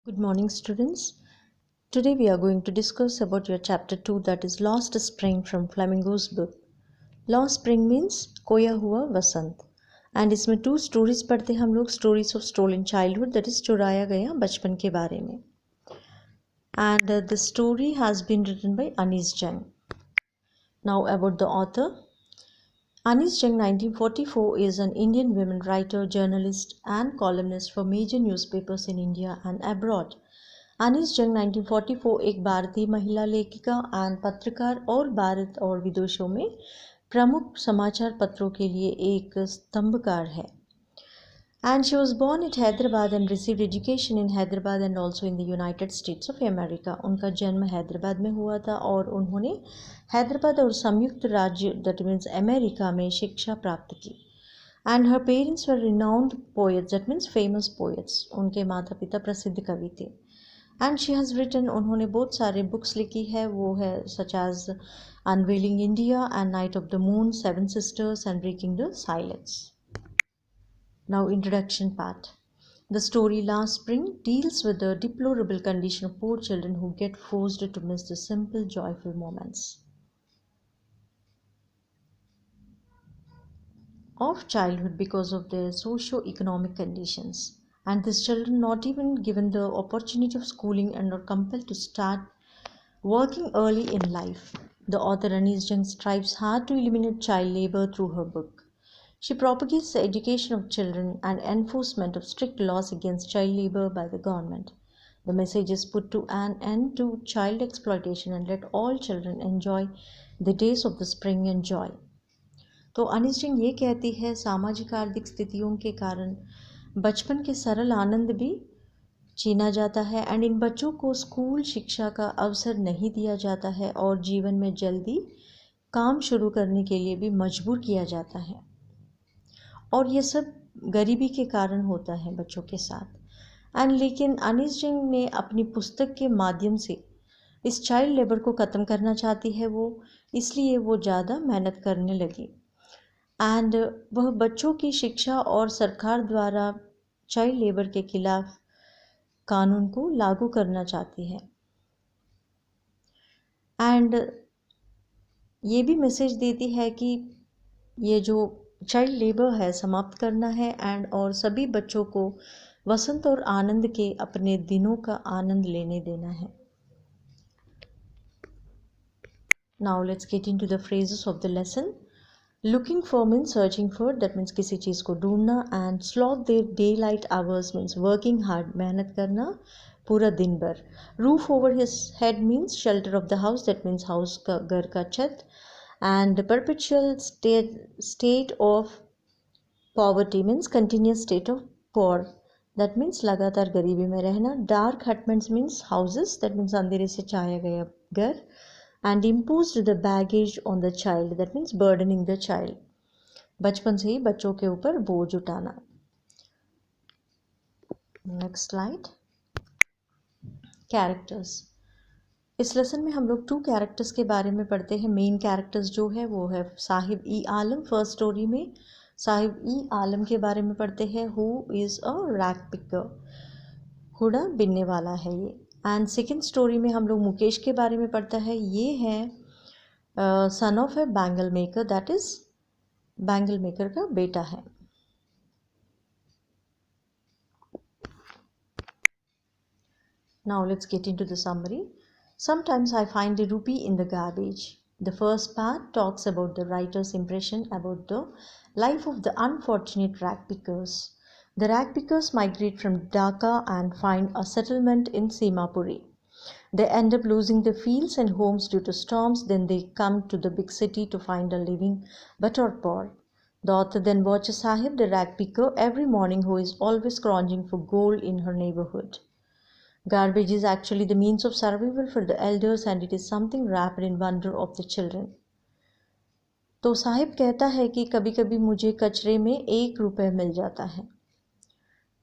Good morning, students. Today we are going to discuss about your chapter 2, that is Lost Spring from Flamingo's book. Lost Spring means खोया हुआ वसंत. And इसमें 2 stories पढ़ते हम लोग, stories of stolen childhood, that is चुराया गया बचपन के बारे में. And the story has been written by Anis Jung. Now about the author. Anis Jung 1944 is an Indian women writer, journalist and columnist for major newspapers in India and abroad. Anees जंग 1944 एक भारतीय महिला लेखिका एंड पत्रकार और भारत और विदेशों में प्रमुख समाचार पत्रों के लिए एक स्तंभकार है. And she was born at Hyderabad and received education in Hyderabad and also in the United States of America. उनका जन्म हैदराबाद में हुआ था और उन्होंने हैदराबाद और संयुक्त राज्य that means अमेरिका में शिक्षा प्राप्त की. And her parents were renowned poets, that means famous poets. उनके माता पिता प्रसिद्ध कवि थे. And she has written, उन्होंने बहुत सारे बुक्स लिखी है, वो है such as Unveiling India and Night of the Moon, Seven Sisters and Breaking the Silence. Now introduction part. The story Last Spring deals with the deplorable condition of poor children who get forced to miss the simple joyful moments of childhood because of their socio-economic conditions. And these children not even given the opportunity of schooling and are compelled to start working early in life. The author Anis Jung strives hard to eliminate child labor through her book. She propagates the education of children and enforcement of strict laws against child labor by the government. The message is put to an end to child exploitation and let all children enjoy the days of the spring and joy. तो अनीस जंग ये कहती है सामाजिक आर्थिक स्थितियों के कारण बचपन के सरल आनंद भी छीना जाता है एंड इन बच्चों को स्कूल शिक्षा का अवसर नहीं दिया जाता है और जीवन में जल्दी काम शुरू करने के लिए भी मजबूर किया जाता है और ये सब गरीबी के कारण होता है बच्चों के साथ. एंड लेकिन अनीस जंग ने अपनी पुस्तक के माध्यम से इस चाइल्ड लेबर को ख़त्म करना चाहती है, वो इसलिए वो ज़्यादा मेहनत करने लगी एंड वह बच्चों की शिक्षा और सरकार द्वारा चाइल्ड लेबर के खिलाफ कानून को लागू करना चाहती है. एंड ये भी मैसेज देती है कि ये जो चाइल्ड लेबर है समाप्त करना है एंड और सभी बच्चों को वसंत और आनंद के अपने दिनों का आनंद लेने देना है. Now let's get into the phrases of the lesson. Looking for means searching for, that means किसी चीज़ को ढूंढना. And sloth their day light hours means working hard, मेहनत करना पूरा दिन भर. Roof over his head means shelter of the house, that means house का घर का छत. And perpetual state of poverty means continuous state of poor, that means लगातार गरीबी में रहना. Dark hutments means houses, that means अंधेरे से छाया गया घर. And imposed the baggage on the child, that means burdening the child, बचपन से ही बच्चों के ऊपर बोझ उठाना. Next slide. Characters. इस लेसन में हम लोग 2 कैरेक्टर्स के बारे में पढ़ते हैं. मेन कैरेक्टर्स जो है वो है साहिब ई आलम. फर्स्ट स्टोरी में साहिब ई आलम के बारे में पढ़ते हैं, who is a rag picker, कूड़ा बिनने वाला है ये. एंड सेकेंड स्टोरी में हम लोग मुकेश के बारे में पढ़ता है. ये है son of A bangle maker, that is bangle maker का बेटा है. Now let's get into the summary. Sometimes I find a rupee in the garbage. The first part talks about the writer's impression about the life of the unfortunate rag pickers. The rag pickers migrate from Dhaka and find a settlement in Simapuri. They end up losing their fields and homes due to storms. Then they come to the big city to find a living but are poor. The author then watches Sahib, the rag picker, every morning, who is always scrounging for gold in her neighborhood. Garbage is actually the means of survival for the elders and it is something wrapped in wonder of the children. तो साहिब कहता है कि कभी कभी मुझे कचरे में 1 रुपये मिल जाता है.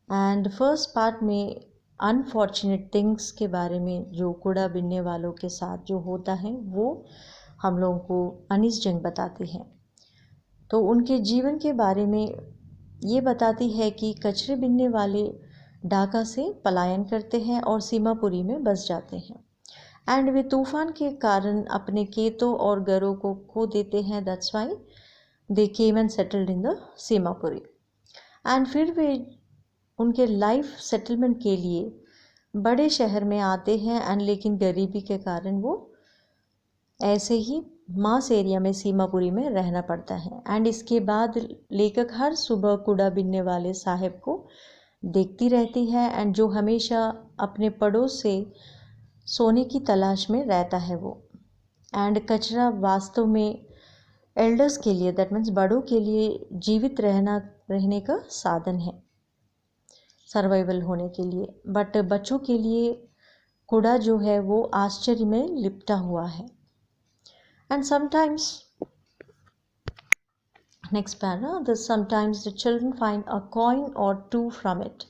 एंड फर्स्ट पार्ट में अनफॉर्चुनेट थिंग्स के बारे में जो कूड़ा बिनने वालों के साथ जो होता है वो हम लोगों को अनीस जंग बताती है. तो उनके जीवन के बारे में ये बताती है कि कचरे बिनने वाले ढाका से पलायन करते हैं और सीमापुरी में बस जाते हैं। एंड वे तूफान के कारण अपने खेतों और घरों को खो देते हैं। That's why they came and settled in the Seemapuri. And फिर वे उनके लाइफ सेटलमेंट के लिए बड़े शहर में आते हैं एंड लेकिन गरीबी के कारण वो ऐसे ही मास एरिया में सीमापुरी में रहना पड़ता है। एंड इसके बाद लेखक हर सुबह कूड़ा बीनने वाले साहब को देखती रहती है एंड जो हमेशा अपने पड़ोस से सोने की तलाश में रहता है वो। एंड कचरा वास्तव में एल्डर्स के लिए, दैट मीन्स बड़ों के लिए जीवित रहने का साधन है, सर्वाइवल होने के लिए। बट बच्चों के लिए कूड़ा जो है वो आश्चर्य में लिपटा हुआ है। And sometimes, next para, sometimes the children find a coin or two from it.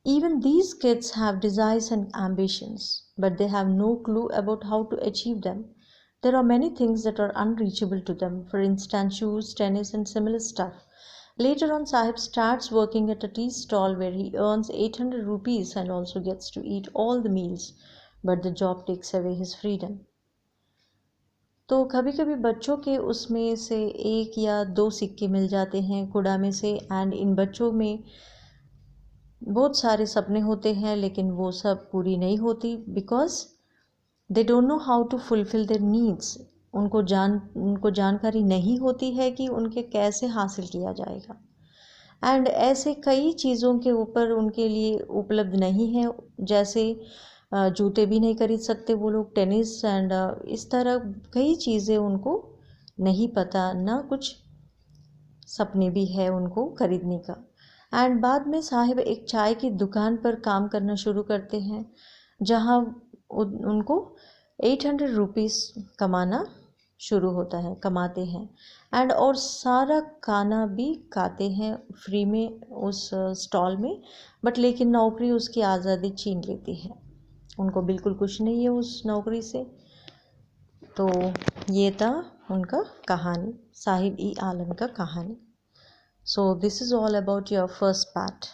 Even these kids have desires and ambitions, but they have no clue about how to achieve them. There are many things that are unreachable to them, for instance, shoes, tennis, and similar stuff. Later on, Sahib starts working at a tea stall where he earns 800 rupees and also gets to eat all the meals, but the job takes away his freedom. तो कभी कभी बच्चों के उसमें से 1 या 2 सिक्के मिल जाते हैं कूड़ा में से। एंड इन बच्चों में बहुत सारे सपने होते हैं लेकिन वो सब पूरी नहीं होती, because they don't know how to fulfil their needs. उनको जानकारी नहीं होती है कि उनके कैसे हासिल किया जाएगा। एंड ऐसे कई चीज़ों के ऊपर उनके लिए उपलब्ध नहीं है, जैसे जूते भी नहीं खरीद सकते वो लोग, टेनिस एंड इस तरह कई चीज़ें उनको नहीं पता, ना कुछ सपने भी है उनको खरीदने का। एंड बाद में साहिब एक चाय की दुकान पर काम करना शुरू करते हैं जहाँ उनको 800 रुपीज़ कमाते हैं एंड और सारा खाना भी खाते हैं फ्री में उस स्टॉल में। बट लेकिन नौकरी उसकी आज़ादी छीन लेती है, उनको बिल्कुल कुछ नहीं है उस नौकरी से। तो ये था उनका कहानी, साहिब ई आलम का कहानी। So this is all about your first part.